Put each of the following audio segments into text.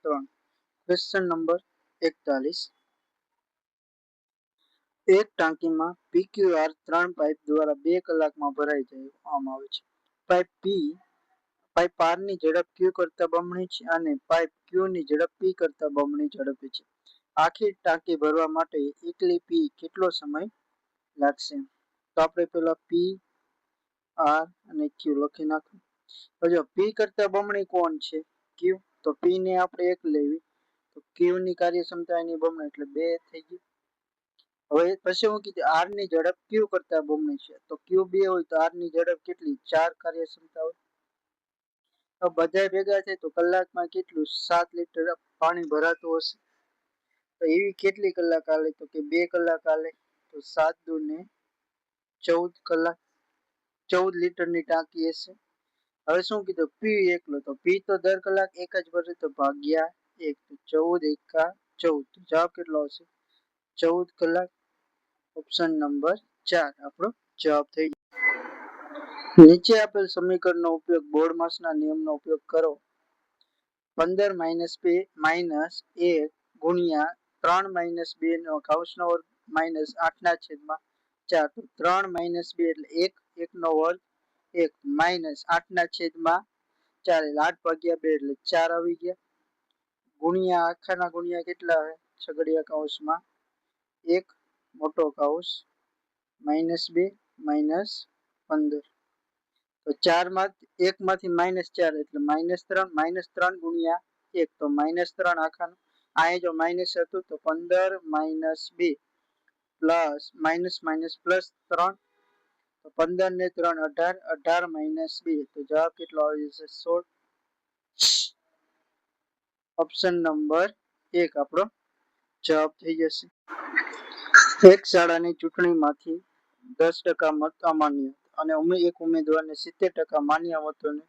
3। Question number 41। એક ટાંકીમાં PQR 3 pipe દ્વારા 2 કલાકમાં ભરાઈ જવામાં આવે છે। પાઇપ R ની ઝડપ Q કરતા બમણી છે અને પાઇપ Q ની ઝડપ P કરતા બમણી ઝડપે છે। આખી ટાંકી ભરવા માટે એકલી P કેટલો સમય લાગશે? તો આપણે પહેલા P R અને Q લખી નાખીએ। તો જો P કરતા બમણી કોણ છે? Q। તો P ને આપણે 1 લેવી, તો Q ની કાર્યક્ષમતા એની બમણી એટલે 2 થઈ ગઈ। હવે પછી હું કીધું R ની ઝડપ Q કરતા બમણી છે, તો Q 2 હોય તો R ની ઝડપ કેટલી? 4 કાર્યક્ષમતા હોય। તો બધા ભેગા થાય તો કલાકમાં કેટલું? 7 લીટર પાણી ભરાતું હશે। તો એવી કેટલી કલાક હાલે? તો કે 2 કલાક હાલે। તો 7 દુ ને 14 કલાક, 14 લીટરની ટાંકી હશે। હવે શું કીધું? P એકલો, તો P તો દર કલાક 1 જ ભરે, તો ભાગ્યા 1, તો 14 એકા 14, જવાબ કેટલો આવશે? 14 કલાક। ઓપ્શન નંબર 4 આપણો જવાબ થઈ ગયો। નીચે આપેલ સમીકરણનો ઉપયોગ બોર્ડમાસના નિયમનો ઉપયોગ કરો। 15 - 1 ગુણ્યા 3 - 2 નો કૌંસનો વર્ગ માઇનસ 8/4, તો 3 - 2 એટલે 1, 1 નો વર્ગ 1 માઇનસ 8/4 એટલે 8/2 એટલે 4 આવી ગયા, ગુણ્યા આખાના ગુણ્યા કેટલા આવે? છગડીયા કૌંસમાં 1 મોટો કૌંસ -2 -15, તો 4 માંથી 1 માંથી -4 એટલે -3, -3 ગુણ્યા 1 તો -3 આખાનું, અહીં જો માઇનસ હતું તો 15 - 2 પ્લસ માઇનસ માઇનસ પ્લસ 3, તો 15 ને 3 18, 18 - 2 તો જવાબ કેટલો આવી જશે? 16। ઓપ્શન નંબર 1 આપણો જવાબ થઈ જશે। એક શાળાની ચૂંટણીમાંથી 10% મત અમાન્ય અને એક ઉમેદવારને 70% માન્ય મતોને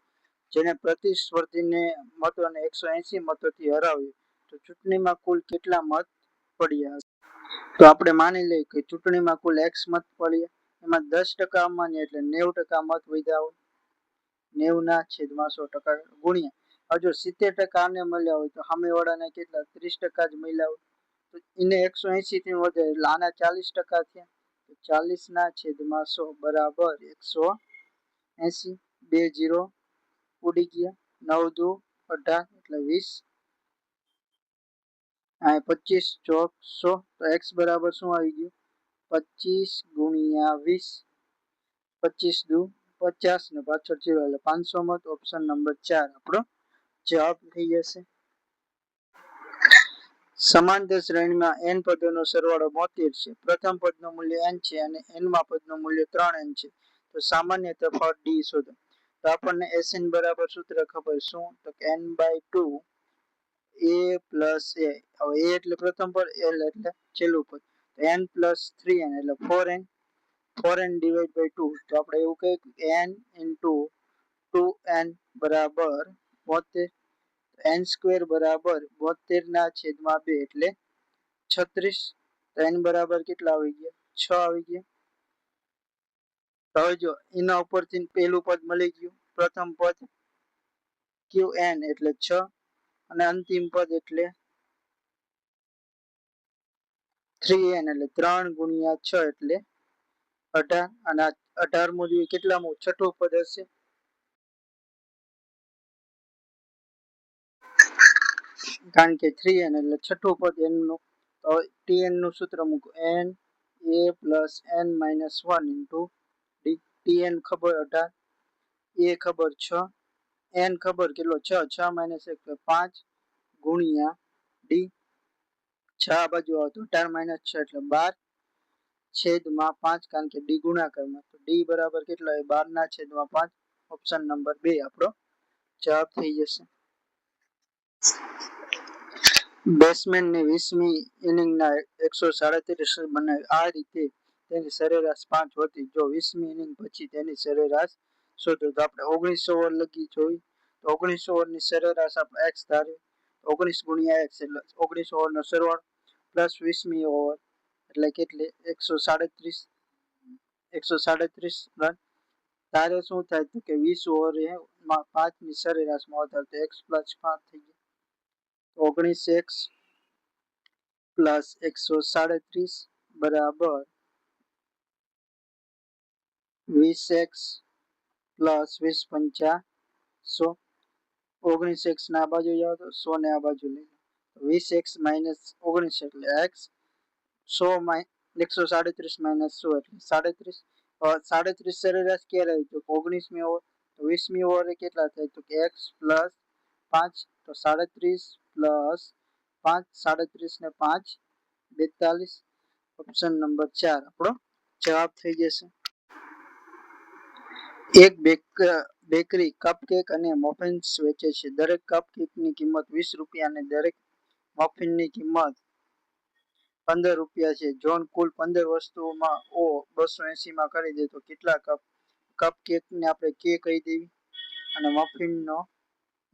જેને પ્રતિસ્પર્ધીને મતોને 180 મતોથી હરાવ્યું, તો ચૂંટણીમાં કુલ કેટલા મત પડ્યા હશે? તો આપણે માની લઈએ કે ચૂંટણીમાં કુલ x મત પડ્યા, એમાં 10% અમાન્ય એટલે 90% મત વધ્યા હોય, 90/100% ગુણ્યા જો 70% આને મળ્યા હોય તો સામેવાળાને કેટલા? 30% જ મળ્યા હોય, તો એને 180 થી વધે એટલે આના 40% થયા, તો 40/100 બરાબર 180, 2 0 ઉડી ગયા, 9 દુ 18 એટલે 20, આ 25 ચોક 100, તો x બરાબર શું આવી ગયું? 25 ગુણ્યા 20, 25 દુ 50 ને પાછળ 0 એટલે 500 મત। ઓપ્શન નંબર 4 આપણો જવાબ થઈ જશે। સમાંતર શ્રેણીમાં n પદોનો સરવાળો 72 છે। પ્રથમ પદનું મૂલ્ય n છે અને nમા પદનું મૂલ્ય 3n છે, તો સામાન્ય તફાવત d શોધો। તો આપણને Sn બરાબર સૂત્ર ખબર, શું? તો કે n/2 a પ્લસ a, હવે a એટલે પ્રથમ પદ, l એટલે છેલ્લું પદ, તો n પ્લસ 3n એટલે 4n, 4n ડિવાઇડ બાય 2, તો આપણે એવું કહીએ કે n ઇન્ટુ 2n બરાબર 72, n સ્ક્વેર બરાબર 72/2 એટલે 36, તો n બરાબર કેટલા આવી ગયા? 6 આવી ગયા। તો હવે જો એના ઉપરથી પહેલું પદ મળી ગયું, પ્રથમ પદ qn એટલે 6 અને અંતિમ પદ એટલે 3n એટલે 3 ગુણ્યા 6 એટલે 18, અને 18મું કેટલામું? છઠ્ઠું પદ હશે, કારણ કે 3n એટલે છઠ્ઠું પદ n નું, તો tn નું સૂત્ર મૂકો, n a plus n minus 1 into d, tn ખબર 18, a ખબર 6, n ખબર કેટલો? 6, 6 માઇનસ 1 તો 5 ગુણ્યા d, 6 આ બાજુ આવે તો 18 માઇનસ 6 એટલે 12 છેદમાં 5, કારણ કે d ગુણાકારમાં, તો d બરાબર કેટલા? 12/5। ઓપ્શન નંબર 2 આપણો જવાબ થઈ જશે। બેટ્સમેનની 20મી ઇનિંગના 137 રન બનાવી, આ રીતે તેની સરેરાશ 5 હતી, જો 20મી ઇનિંગ પછી તેની સરેરાશ શોધો। તો આપણે 19 ઓવર લગી જોઈ, તો 19 ઓવરની સરેરાશ આપણે x ધારી, 19 ગુણ્યા x એટલે 19 ઓવરનો સરવાળો પ્લસ 20મી ઓવર એટલે કેટલી? 137 રન। તારે શું થાય કે 20 ઓવરમાં 5ની સરેરાશમાં વધારે, તો x + 5 થઈ ગયું, 19x પ્લસ 137 બરાબર 20x પ્લસ 20 પંચા 100. 19x ને આ બાજુ જાઓ તો 100 ને આ બાજુ લઈ લો. 20x માઇનસ 19 એટલે x 100 137 માઇનસ 100 એટલે 37. 37 સરેરાશ ક્યારે આવી તો 19મી ઓવર. તો 20મી ઓવરે કેટલા થાય તો કે x પ્લસ 5 તો 37 પ્લસ 5 37 ને 5 42. ઓપ્શન નંબર 4 આપણો જવાબ થઈ જશે. એક બેકરી કપકેક અને મફિન્સ વેચે છે. દરેક કપકેકની કિંમત 20 રૂપિયા અને દરેક મફિનની કિંમત 15 રૂપિયા છે. જોન કુલ 15 વસ્તુઓમાં ઓ 280 માં કરી દે તો કેટલા કપકેકને આપણે કે કહી દેવી અને મફિનનો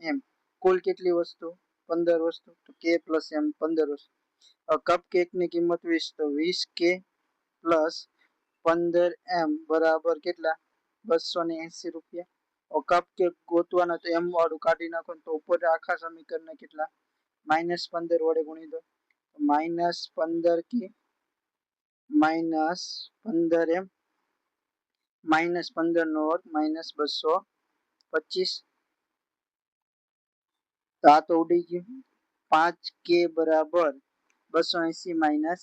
એમ. કુલ કેટલી વસ્તુ 15 વસ્તુ તો કે પ્લસ એમ 15 વસ્તુ. કપકેકની કિંમત 20 તો 20 કે પ્લસ 15 એમ બરાબર કેટલા 280 રૂપિયા. કપકેક ગોતવાના તો એમ વાળું કાઢી નાખો તો ઉપર આખા સમીકરણને કેટલા -15 વડે ગુણી દો. -15 કે -15 એમ -15 નો વર્ગ -225. તો આ તો ઉડી ગયું. 5k બરાબર 280 માઇનસ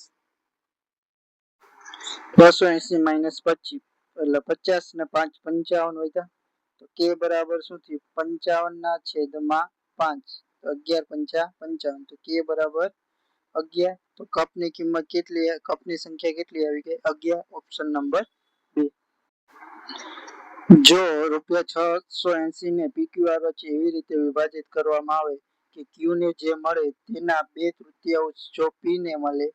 25 એટલે 50 ને 5 55 વધ્યા. તો k બરાબર શું થયું 55 ના છેદમાં 5 તો 11 પંચા 55 તો k બરાબર 11. તો કપની કિંમત કેટલી કપની સંખ્યા કેટલી આવી ગઈ 11. Option number 2. જો ₹680 ને PQR વચ્ચે એવી રીતે વિભાજિત કરવામાં આવે કે Q ને જે મળે તેના 2/3 જો P ને મળે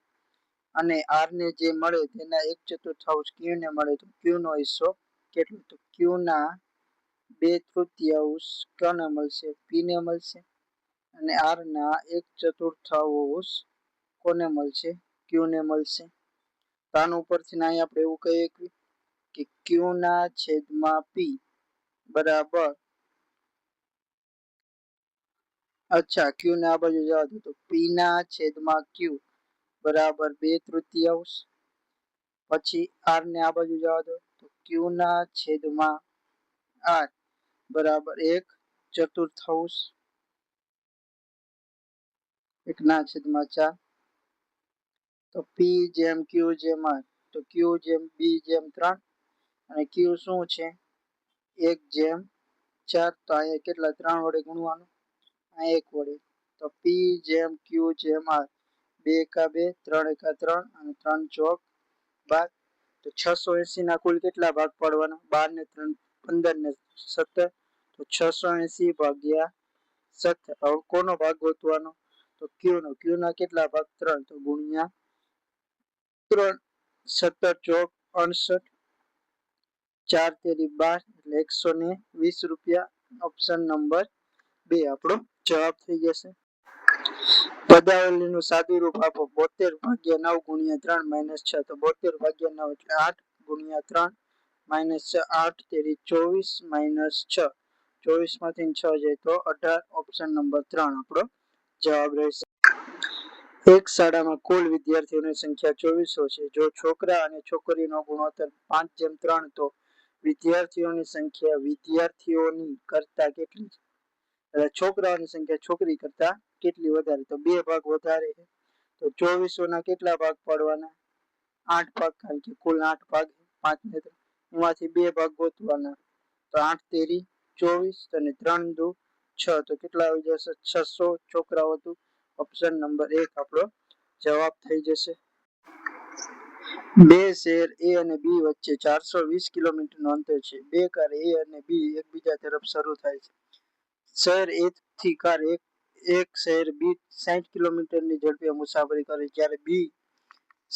અને R ને જે મળે તેના 1/4 Q ને મળે તો Q નો હિસ્સો કેટલો તો Q ના 2/3 કોને મળશે P ને મળશે અને R ના 1/4 કોને મળશે Q ને મળશે. તો આના ઉપરથી અહીં આપણે એવું કહીએ કે Q ના છેદમાં P બરાબર અચ્છા Q ને આ બાજુ જવા દો તો P ના છેદમાં Q બરાબર 2/3. પછી R ને આ બાજુ જવા દો તો Q ના છેદમાં R બરાબર 1/4 1 ના છેદમાં 4. તો P જેમ Q જેમ R તો Q જેમ B જેમ 3 અને Q શું છે 1/4. તો અહીંયા કેટલા 3 વડે ગુણવાનું આ 1 વડે. તો P જેમ Q જેમ R 2 એકા 2 3 એકા 3 અને 3 ચોક 12. તો 680 ના કુલ કેટલા ભાગ પાડવાના 12 ને 3 15 ને 17 તો 680 ભાગ્યા 17. હવે કોનો ભાગ ગોતવાનો તો Q નો. Q ના કેટલા ભાગ 3 તો ગુણ્યા 3 17 ચોક 68 4 તેરી 12 એટલે 120 રૂપિયા. ઓપ્શન નંબર 2 આપણો જવાબ થઈ જશે. પદાવલીનું સાદું રૂપ આપો 72/9 ગુણ્યા 3 માઇનસ 6 તો 72/9 એટલે 8 ગુણ્યા 3 માઇનસ 6 8 તેરી 24 માઇનસ 6 24 માંથી 6 જાય તો 18. ઓપ્શન નંબર 3 આપણો જવાબ રહેશે. એક શાળામાં કુલ વિદ્યાર્થીઓની સંખ્યા 2400 છે. જો છોકરા અને છોકરીનો ગુણોત્તર 5:3 તો વિદ્યાર્થીઓની સંખ્યા વિદ્યાર્થીઓની કરતા કેટલી છે. એટલે છોકરાઓની સંખ્યા છોકરી કરતા કેટલી વધારે તો 2 ભાગ વધારે છે. તો 2400 ના કેટલા ભાગ પાડવાના 8 ભાગ કારણ કે કુલ 8 ભાગ 5 ને 3 એમાંથી 2 ભાગ ગોતવાના તો 8 તેરી 24 અને 3 દુ 6 તો કેટલા આવી જશે 600 છોકરાઓ હતું. ઓપ્શન નંબર 1 આપણો જવાબ થઈ જશે. બે શહેર A અને B વચ્ચે 420 કિલોમીટરનું અંતર છે. બે કાર A અને B એકબીજા તરફ શરૂ થાય છે. શહેર A થી કાર એક શહેર B 60 કિલોમીટરની ઝડપે મુસાફરી કરે જ્યારે B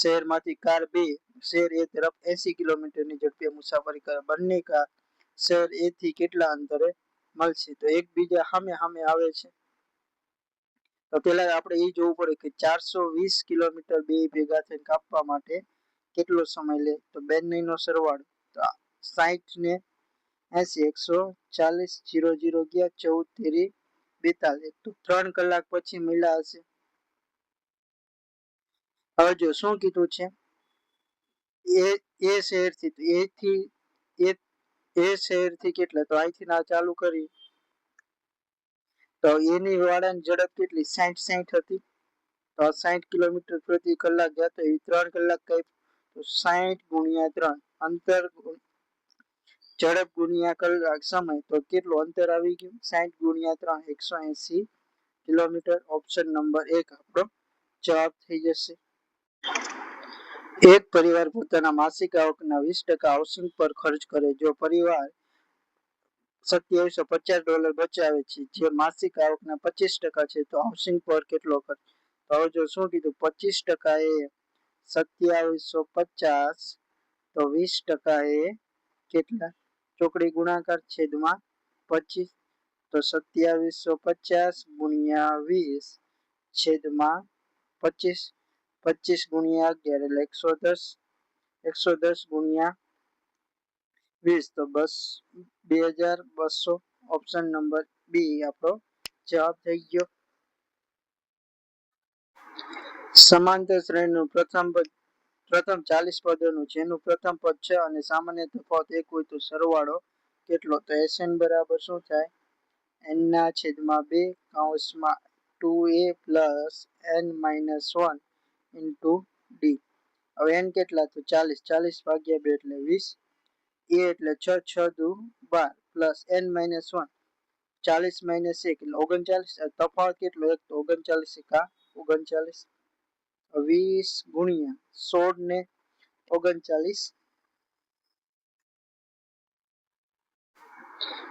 શહેરમાંથી કાર 2 શહેર A તરફ 80 કિલોમીટરની ઝડપે મુસાફરી કરે. બંને કાર શહેર A થી કેટલા અંતરે મળશે તો એકબીજા સામે સામે આવે છે. તો પેલા આપણે એ જોવું પડે કે 420 કિલોમીટર બે ભેગા થઈને કાપવા માટે કેટલો સમય લે તો બંનેનો સરવાળો તો 60 ને 80 140 0 0 ગયા 14 તેરી 42 તો 3 કલાક પછી મળ્યા હશે. હવે જો શું કીધું છે એ શહેરથી એ શહેરથી કેટલા તો અહીંથી ના ચાલુ કરી તો એની વાળાની ઝડપ કેટલી 60 હતી તો 60 કિલોમીટર પ્રતિ કલાક જતો એવી 3 કલાક કઈ તો 60 ગુણ્યા 3 અંતર ઝડપ ગુણ્યા કલાક સમય તો કેટલું અંતર આવી ગયું 60 ગુણ્યા 3 180 કિલોમીટર. ઓપ્શન નંબર 1 આપણો જવાબ થઈ જશે. એક પરિવાર પોતાના માસિક આવકના 20% હાઉસિંગ પર ખર્ચ કરે. જો પરિવાર $2750 બચાવે છે જે માસિક આવકના 25% છે તો હાઉસિંગ પર કેટલો ખર્ચ. તો હવે જો શું કીધું 25% એ 2750 તો 20% એ કેટલા ચોકડી ગુણાકાર છેદમાં 25 તો 2750 ગુણ્યા 20 છેદમાં 25 25 ગુણ્યા 11 એટલે 110 ગુણ્યા 20 તો 2200. ઓપ્શન નંબર બી આપણો જવાબ થઈ ગયો. સમાંતર શ્રેણીનું પ્રથમ 40 પદોનું જેનું પ્રથમ પદ છે અને સામાન્ય તફાવત 1 હોય તો સરવાળો કેટલો તો SN બરાબર શું થાય n ના છેદમાં 2 કૌંસમાં 2a plus n minus 1 into D. હવે n કેટલા તો 40 ભાગ્યા 2 એટલે 20 a એટલે 6 6 દુ 12 પ્લસ n માઇનસ 1 40 માઇનસ 1 એટલે 39 તફાવત કેટલો 1 તો 39 એકા 39 20 ગુણ્યા 16 ને 39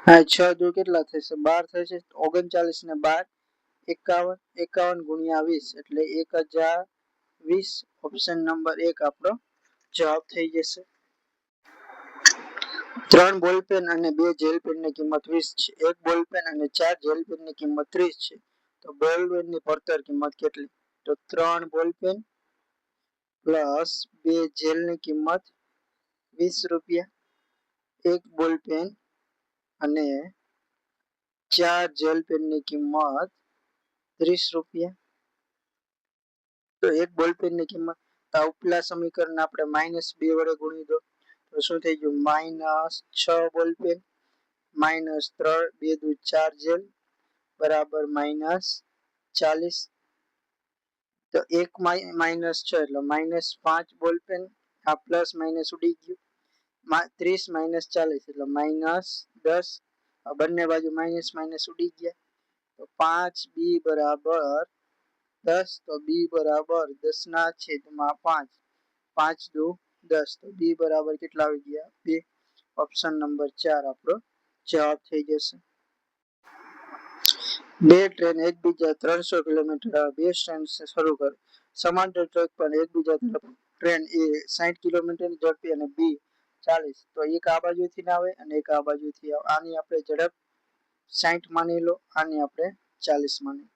હા 6 દુ કેટલા થશે 12 થશે 39 ને 12 51 ગુણ્યા 20 એટલે 1020. ઓપ્શન નંબર 1 આપણો જવાબ થઈ જશે. 3 બોલપેન અને 2 જેલ પેનની કિંમત 20 છે. એક બોલપેન અને 4 જેલ પેનની કિંમત 30 છે તો બોલપેનની પડતર કિંમત કેટલી તો 3 બોલપેન પ્લસ 2 જેલની કિંમત 20 રૂપિયા. એક બોલપેન અને 4 જેલ પેનની કિંમત 30 રૂપિયા. તો એક બોલપેનની કિંમત તો ઉપલા સમીકરણ આપણે -2 વડે ગુણી દો તો શું થઈ ગયું -6 બોલપેન -3 2 દુ 4 જેલ બરાબર -40. તો 1 -6 એટલે -5 બોલપેન આ પ્લસ માઇનસ ઉડી ગયું 30 - 40 એટલે -10 આ બંને બાજુ માઇનસ માઇનસ ઉડી ગયા તો 5b બરાબર 10 તો b બરાબર 10 ના છેદમાં 5 5 દુ 10 તો b બરાબર કેટલા આવી ગયા 2. ઓપ્શન નંબર 4 આપણો જવાબ થઈ જશે. બે ટ્રેન એકબીજા 300 કિલોમીટર બે સ્ટેશન શરૂ કરે. સમાંતર ટ્રેક પર એકબીજા તરફ ટ્રેન એ 60 કિલોમીટર ઝડપી અને બી 40 તો એક આ બાજુથી ના આવે અને એક આ બાજુથી આવે. આની આપણે ઝડપ 60 માની લો આની આપણે 40 માની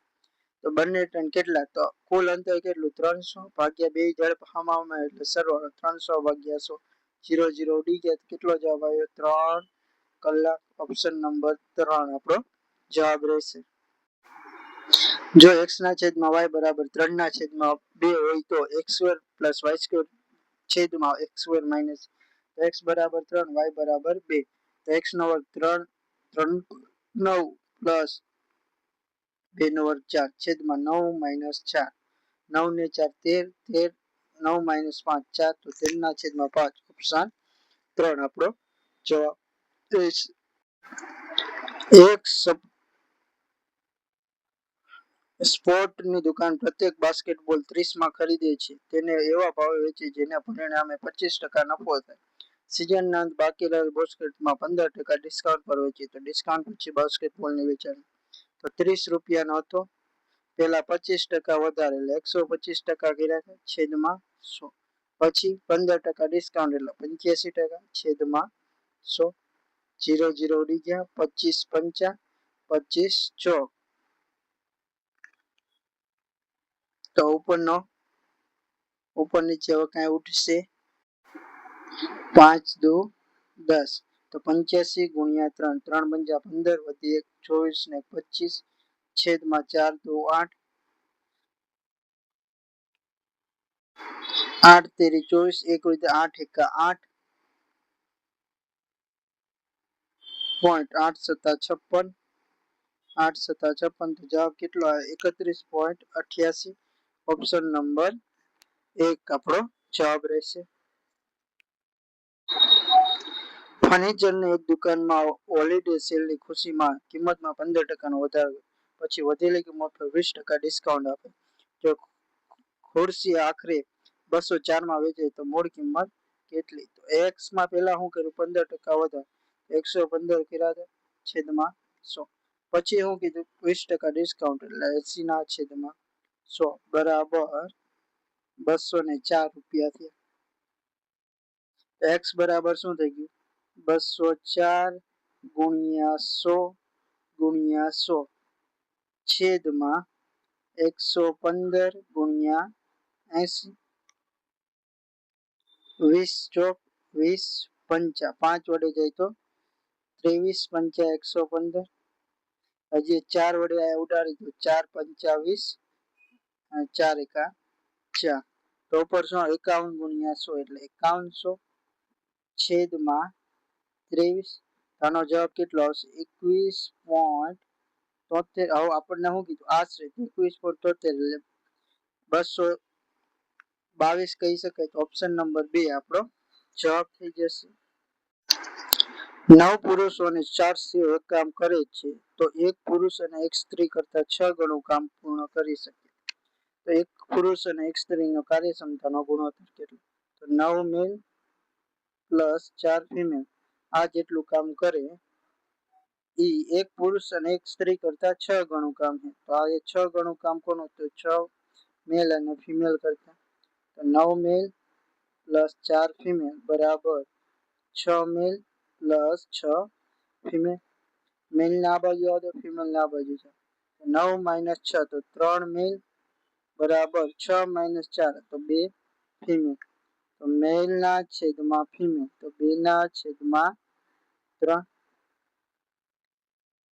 તો બંને ટ્રેન કેટલા તો કુલ અંતર કેટલું 300 ભાગ્યા 2 ઝડપ હમાવમાં એટલે સરવાળો 300 ભાગ્યા 100 0 0 ઉડી ગયા કેટલો જવાબ આવ્યો 3 કલાક. ઓપ્શન નંબર 3 આપણો જવાબ રહેશે. જો x ના છેદમાં y બરાબર 3 ના છેદમાં 2 હોય તો x² + y² છેદમાં x² માઇનસ x બરાબર 3 y બરાબર 2 તો x નો વર્ગ 3 9 પ્લસ 2 નો વર્ગ 4 છેદમાં 9 માઇનસ 4 9 ને 4 13 9 માઇનસ 5 4 તો 13 ના છેદમાં 5. ઓપ્શન 3 આપણો જવાબ રહેશે. એક સ્પોર્ટની દુકાન પ્રત્યેક બાસ્કેટબોલ 30 માં ખરીદે છે તેને એવા ભાવે વેચે જેના પરિણામે 25% નફો થાય. સિઝનના અંત બાકી રહેલ બાસ્કેટમાં 15% ડિસ્કાઉન્ટ પર વેચે તો ડિસ્કાઉન્ટ પછી બાસ્કેટબોલની વેચાણ તો 30 રૂપિયાનો હતો પેલા 25% વધારે એટલે 125% કર્યા છેદમાં 100 પછી 15% ડિસ્કાઉન્ટ એટલે 85% છેદમાં 100 0 0 ઉડી ગયા 25 5 25 ચોક તો ઉપર નીચે હવે કઈ ઉઠશે 5 દુ 10 તો 85 ગુણ્યા 3 3 × 15 વધી 1 24 ને 25 છેદમાં 4 દુ 8, 8 તેરી 24, 1 હોય 8 એકા 8, પોઈન્ટ 8 સત્તા 56, 8 સત્તા 56, તો જવાબ કેટલો આવે 31.88. ઓપ્શન નંબર 1 આપણો જવાબ રહેશે. ફર્નિચરની એક દુકાનમાં હોલિડે સેલની ખુશીમાં કિંમતમાં 15% વધારો, પછી વધેલી કિંમત પર 20% ડિસ્કાઉન્ટ આપે. જો ખુરશી આખરે 204 માં વેચાય તો મૂળ કિંમત કેટલી? તો એક્સ માં પહેલા શું કર્યું 15% વધારો, 115 કર્યા હતા છેદમાં 100, પછી શું કીધું 20% ડિસ્કાઉન્ટ એટલે 80 ના છેદમાં 100 બરાબર 204 રૂપિયા થયા. એક્સ બરાબર શું થઈ ગયું 204 ગુણ્યા 100 ગુણ્યા 100 છેદમાં 115 ગુણ્યા 80, 20 ચોક 20 પંચા 5 વડે જાય તો 23 પંચા 115, હજી 4 વડે આ ઉડાડી દો 4 પંચા 20 અને 4 એકા 4, તો ઉપર શું 51 ગુણ્યા 100 એટલે 5100 છેદમાં 23, આનો જવાબ કેટલો આવશે 21.73. હવે આપણને શું કીધું આશરે 21.73 એટલે 222 કહી શકાય, તો ઓપ્શન નંબર 2 આપણો જવાબ થઈ જશે. 9 પુરુષો અને 4 સ્ત્રીઓ એક કામ કરે છે તો એક પુરુષ અને એક સ્ત્રી કરતા 6 ગણું કામ પૂર્ણ કરી શકે, તો એક પુરુષ અને એક સ્ત્રીનો કાર્યક્ષમતાનો ગુણોત્તર કેટલો? તો 9 મેલ પ્લસ 4 ફિમેલ આ જેટલું કામ કરે ઈ એક પુરુષ અને એક સ્ત્રી કરતા 6 ગણું કામ છે, તો આ 6 ગણું કામ કોનું? તો 6 મેલ અને ફિમેલ કરતા, તો 9 મેલ પ્લસ 4 ફિમેલ બરાબર 6 મેલ પ્લસ 6 ફિમેલ. મેલ ને આ બાજુ આવે તો ફિમેલ ને આ બાજુ જાય, 9 માઇનસ 6 તો 3 મેલ બરાબર 6 માઇનસ 4 તો 2 ફિમેલ, તો મેલ ના છેદમાં ફિમેલ તો 2 ના છેદમાં 3.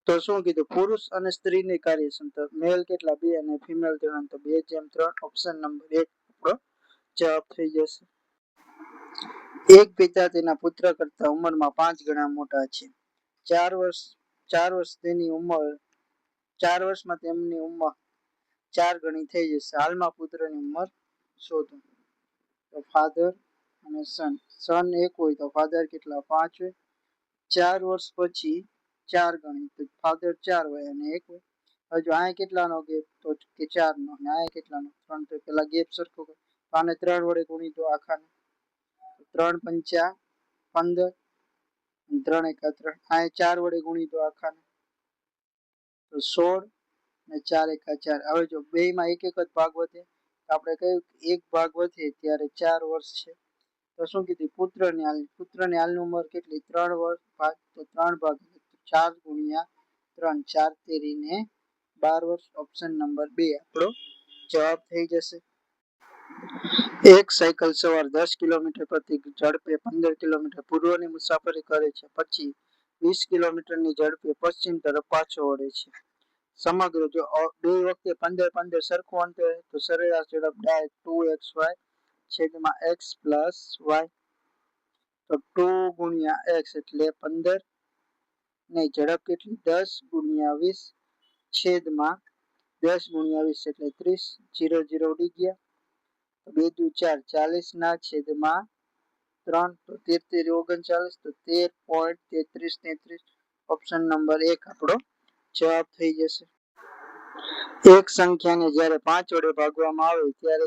તો શું કીધું પુરુષ અને સ્ત્રીની કાર્યક્ષમતા મેલ કેટલા 2 અને ફિમેલ 3, તો 2:3. ઓપ્શન નંબર 1 આપણો જવાબ થઈ જશે. એક પિતા તેના પુત્ર કરતા ઉંમરમાં 5 ગણા મોટા છે. 4 વર્ષ તેની ઉંમર 4 વર્ષમાં તેમની ઉંમર 4 ગણી થઈ જશે. હાલમાં પુત્રની ઉંમર શોધો. તો ફાધર અને સન 1 હોય તો ફાધર કેટલા 5 હોય. 4 વર્ષ પછી 4 ગણી તો ફાધર 4 હોય અને 1 હોય. હજુ આ કેટલાનો ગેપ? તો કે 4 નો, અને આ કેટલાનો 3, તો પેલા ગેપ સરખો કરો. તો આને 3 વડે ગુણી દો આખાને, 3 પંચા 15, 3 એકા 3, આ 4 વડે ગુણી દો આખાને તો 16 ને 4 એકા 4. હવે જો બે માં એક એક જ ભાગ વધે, આપણે કહ્યું એક ભાગ વધે ત્યારે 4 વર્ષ છે, તો શું કીધું પુત્રની હાલની ઉંમર કેટલી 3 વર્ષ, ભાગ તો 3 ભાગ 4 ગુણ્યા 3, 4 તેરી ને 12 વર્ષ. ઓપ્શન નંબર 2 આપણો જવાબ થઈ જશે. એક સાયકલ સવાર 10 કિલોમીટર પ્રતિ ઝડપે 15 કિલોમીટર પૂર્વની મુસાફરી કરે છે, પછી 20 કિલોમીટરની ઝડપે પશ્ચિમ તરફ પાછો વળે છે. સમગ્ર જો બે વખતે 15 સરખું અંતર તો સરેરાશ ઝડપ ડાયરેક્ટ 2xy છેદમાં x પ્લસ y, તો 2 ગુણ્યા x એટલે 15 ને ઝડપ કેટલી 10 ગુણ્યા 20 છેદમાં 10 ગુણ્યા 20 એટલે 30, 0 0 ઉડી ગયા, 2 દુ 4 40 ના છેદમાં 3, તો 13 39, તો 13.3333. ઓપ્શન નંબર 1 આપણો જવાબ થઈ જશે. એક સંખ્યાને જ્યારે 5 વડે ભાગવામાં આવે ત્યારે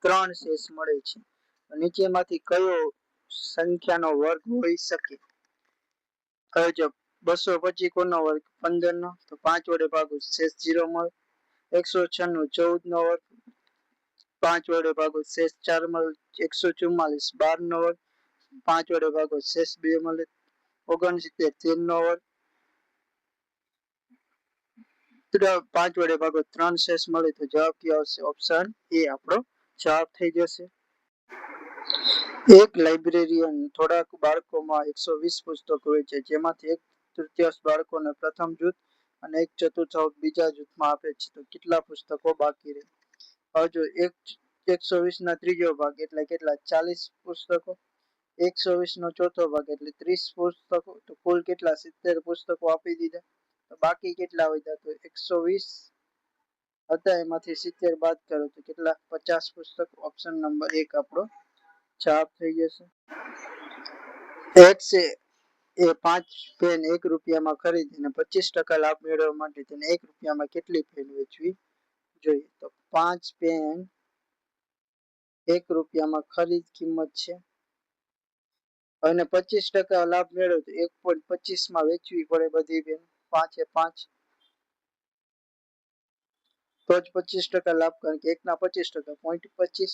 3 શેષ મળે છે, નીચેમાંથી કયો સંખ્યાનો વર્ગ હોઈ શકે? હવે જો 225 કોનો વર્ગ 15 નો, તો 5 વડે ભાગો શેષ 0 મળે. 196 14 નો વર્ગ 5 વડે ભાગો શેષ 4 મળે. 144 12 નો વર્ગ 5 વડે ભાગો શેષ 2 મળે. 69 13 નો વર્ગ 5 વડે ભાગો 3 શેષ મળે, તો જવાબ કયો આવશે? ઓપ્શન એ આપણો જવાબ થઈ જશે. એક લાઇબ્રેરિયન થોડાક બાળકોમાં 120 પુસ્તકો વેચે, જેમાંથી 1/3 બાળકોને પ્રથમ જૂથ અને 1/4 બીજા જૂથમાં આપે છે તો કેટલા પુસ્તકો બાકી રહે? હવે જો 120 ના ત્રીજો ભાગ એટલે કેટલા? 40 પુસ્તકો. 120 નો ચોથો ભાગ એટલે 30 પુસ્તકો. તો કુલ કેટલા? 70 પુસ્તકો આપી દીધા. તો બાકી કેટલા વધ્યા? તો 120 હતા એમાંથી 70 બાદ કરો તો કેટલા? 50 પુસ્તકો. ઓપ્શન નંબર 1 આપણો જવાબ થઈ જશે. એક્સ એ 5 પેન 1 રૂપિયામાં ખરીદીને 25% લાભ મેળવવા માટે તેને 1 રૂપિયામાં કેટલી પેન વેચવી જોઈએ? તો 5 પેન 1 રૂપિયામાં ખરીદ કિંમત છે અને 25% લાભ મેળવ્યો તો 1.25 માં વેચવી પડે બધી પેન. 5 એ 5 તો જ 25% લાભ, કારણ કે 1 ના 25% 0.25.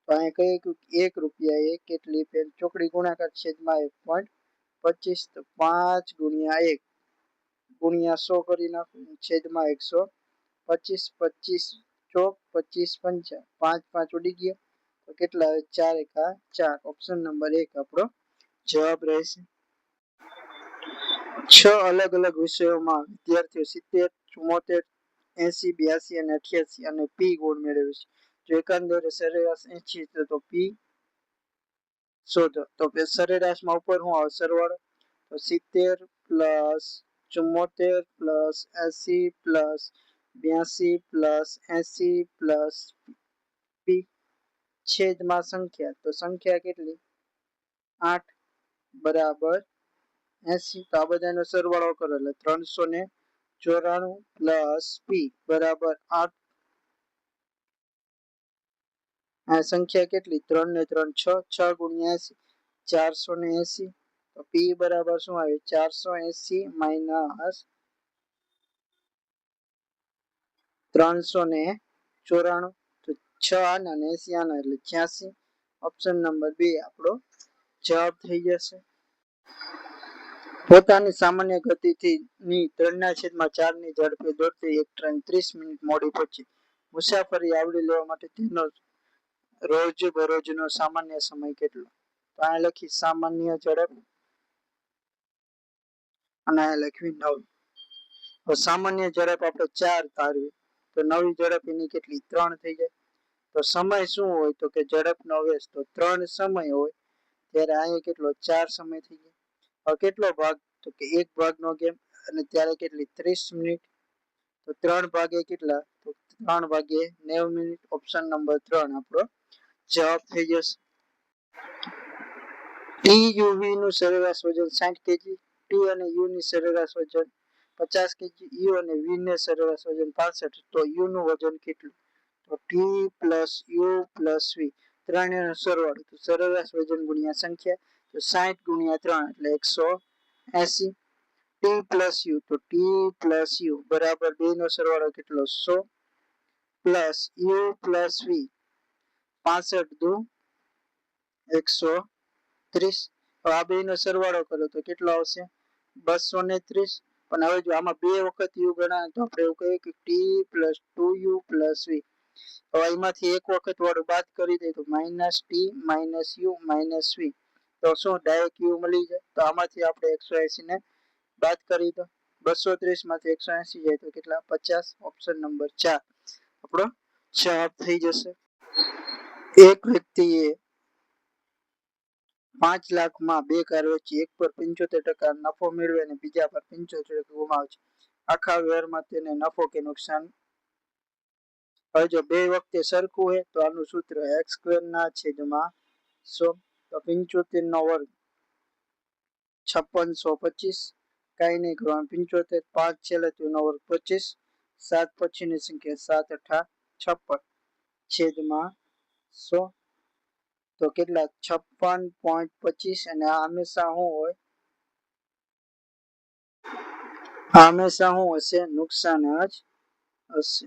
તો અહીંયા કહીએ કે 1 રૂપિયા એ કેટલી પેન? ચોકડી ગુણાકાર છેદમાં 1.25. તો 5 ગુણ્યા 1 ગુણ્યા 100 કરી નાખો છેદમાં 125. 25 ચોક 25 પંચા 5 5 ઉડી ગયા તો કેટલા આવે? 4 એકા 4. ઓપ્શન નંબર 1 આપણો જવાબ રહેશે. 6 અલગ અલગ વિષયોમાં વિદ્યાર્થીઓ 70, 74, 80, 82 અને 88 અને પી ગુણ મેળવે છે. જો એકંદરે સરેરાશ 80 તો પી શોધો. તો સરેરાશમાં ઉપર શું આવે? સરવાળો. તો 70 plus 74 plus 80 plus 82 plus 80 plus પી છેદમાં સંખ્યા. તો સંખ્યા કેટલી? 8 બરાબર 80. તો આ બધાનો સરવાળો કરો એટલે 394 પ્લસ પી બરાબર 8. આ સંખ્યા કેટલી? 3 ને 3 6. 6 ગુણ્યા 80 480. તો પી બરાબર શું આવે? 480 માઇનસ 394. તો 6 આના અને 80 આના એટલે 86. ઓપ્શન નંબર 2 આપણો જવાબ થઈ જશે. પોતાની સામાન્ય ગતિથી 3/4 ની ઝડપે દોડતી એક ટ્રેન 30 મિનિટ મોડી પહોંચી. મુસાફરી આવરી લેવા માટે તેનો રોજબરોજનો સામાન્ય સમય કેટલો? તો અહીંયા લખી સામાન્ય ઝડપ અને અહીંયા લખવી 9. તો સામાન્ય ઝડપ આપણે 4 ધારવી તો નવી ઝડપ એની કેટલી? 3 થઈ જાય. તો સમય શું હોય? તો કે ઝડપનો વેગ. તો 3 સમય હોય ત્યારે અહીંયા કેટલો? 4 સમય થઈ જાય. હવે કેટલો ભાગ? તો કે 1 ભાગનો કેમ? અને ત્યારે કેટલી? 30 મિનિટ. તો 3 ભાગે કેટલા? તો 3 ભાગે 90 મિનિટ. ઓપ્શન નંબર 3 આપણો જવાબ થઈ જશે. ટી યુવી નું સરેરાશ વજન 60 કેજી, ટી અને યુ ની સરેરાશ વજન 50 કેજી, યુ અને વી ને સરેરાશ વજન 65. તો યુ નું વજન કેટલું? તો T plus U plus V ત્રણેયનો સરવાળો. તો સરેરાશ વજન ગુણ્યા સંખ્યા. તો 60 ગુણ્યા 3 એટલે 180. ટી પ્લસ યુ તો ટી પ્લસ યુ બરાબર 2 નો સરવાળો કેટલો? 100 પ્લસ યુ પ્લસ વી 65 દુ 130. આ બે નો સરવાળો કરો તો કેટલો આવશે? 230. પણ હવે જો આમાં 2 વખત યુ ગણાય તો આપણે એવું કહીએ કે T plus 2u plus V. હવે એમાંથી એક વખત વાળું બાદ કરી દે તો minus T minus U minus V. તો શું ડાયરેક્ટ યુ મળી જાય? તો આમાંથી આપણે 180 ને બાદ કરી દો. 230 માંથી 180 જાય તો કેટલા? 50. ઓપ્શન નંબર 4 આપણો જવાબ થઈ જશે. એક વ્યક્તિએ 5 લાખમાં 2 કાર વેચી. એક પર 75% નફો મેળવે અને બીજા પર 75% ગુમાવે છે. આખા વ્યવહારમાં તેને નફો કે નુકસાન? હવે જો બે વખતે સરખું હોય તો આનું સૂત્ર x² ના છેદમાં 100. તો 75 નો વર્ગ 5625. કઈ નહીં કરવાનું. 75 5 છેલ્લે નો વર્ગ 25. 7 પછીની સંખ્યા 7 8 56 છેદમાં 100. તો કેટલા? 56.25. અને આ હંમેશા શું હોય? આ હંમેશા શું હશે? નુકસાન જ હશે.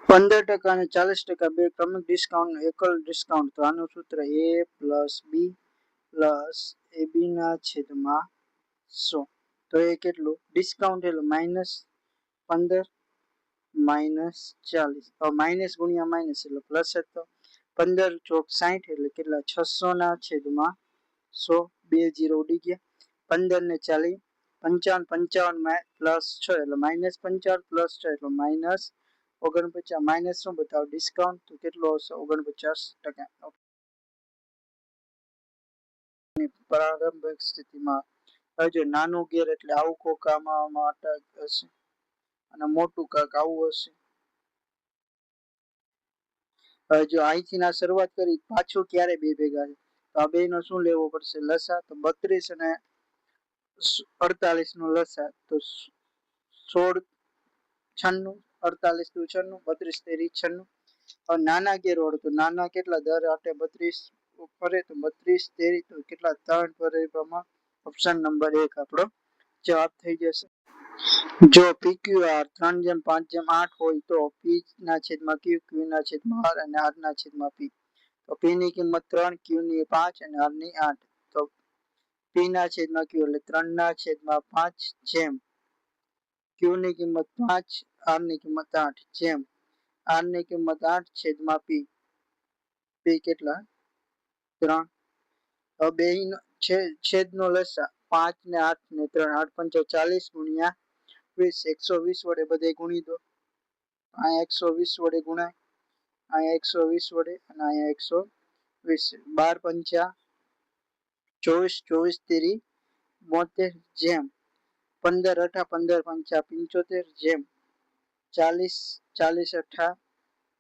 15% અને 40% બે ક્રમિક ડિસ્કાઉન્ટ એકલ ડિસ્કાઉન્ટ. તો આનું સૂત્ર A plus B plus AB ના છેદમાં 100. તો એ કેટલું ડિસ્કાઉન્ટ એટલે -15 -40 માઇનસ ગુણ્યા માઇનસ એટલે પ્લસ હતો. 15 ચોક 60 એટલે કેટલા 600 ના છેદમાં 100. 2 0 ઉડી ગયા. 15 ને 40 55 55 પ્લસ 6 એટલે -55 પ્લસ 6 એટલે -49. માઇનસ શું બતાવો ડિસ્કાઉન્ટ તો કેટલો આવશે 49%. પ્રારંભિક સ્થિતિમાં હવે જો નાનું ગેર એટલે આવું કોક આમાં હશે અને મોટું કાંક આવું હશે. હવે જો અહીંથી ના શરૂઆત કરી પાછું ક્યારે બે ભેગા છે તો આ બે નો શું લેવો પડશે લસા. તો 32 અને 48 નો લસા તો 16 96 48 દુ 96 32 તેરી 96. હવે નાના ગેર વાળું તો નાના કેટલા દર આટે 32 ફરે તો 32 તેરી તો કેટલા 3 ફરે પ્રમાણ. ઓપ્શન નંબર 1 આપણો જવાબ થઈ જશે. જો PQR 3:5:8 હોય તો P ના છેદમાં Q, Q ના છેદમાં R અને R ના છેદમાં P. તો P ની કિંમત 3, Q ની 5 અને R ની 8. તો P ના છેદમાં Q એટલે 3 ના છેદમાં 5 જેમ Q ની કિંમત 5, R ની કિંમત 8 જેમ R ની કિંમત 8 છેદમાં P. P કેટલા 3. હવે બે છેદનો લસા 5 ને 8 ને 3 8 5 40 ગુણ્યા 20 120 વડે બધે ગુણી દો. અહીંયા 120 વડે ગુણાય, અહીંયા 120 વડે અને અહીંયા 120. 12 પંચા 24 24 તેરી 72 જેમ 15 અઠા 15 પંચા 75 જેમ 40 40 અઠા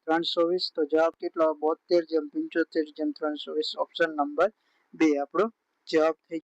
320. તો જવાબ કેટલો 72 જેમ 75 જેમ 320. ઓપ્શન નંબર 2 આપણો જવાબ થઈ.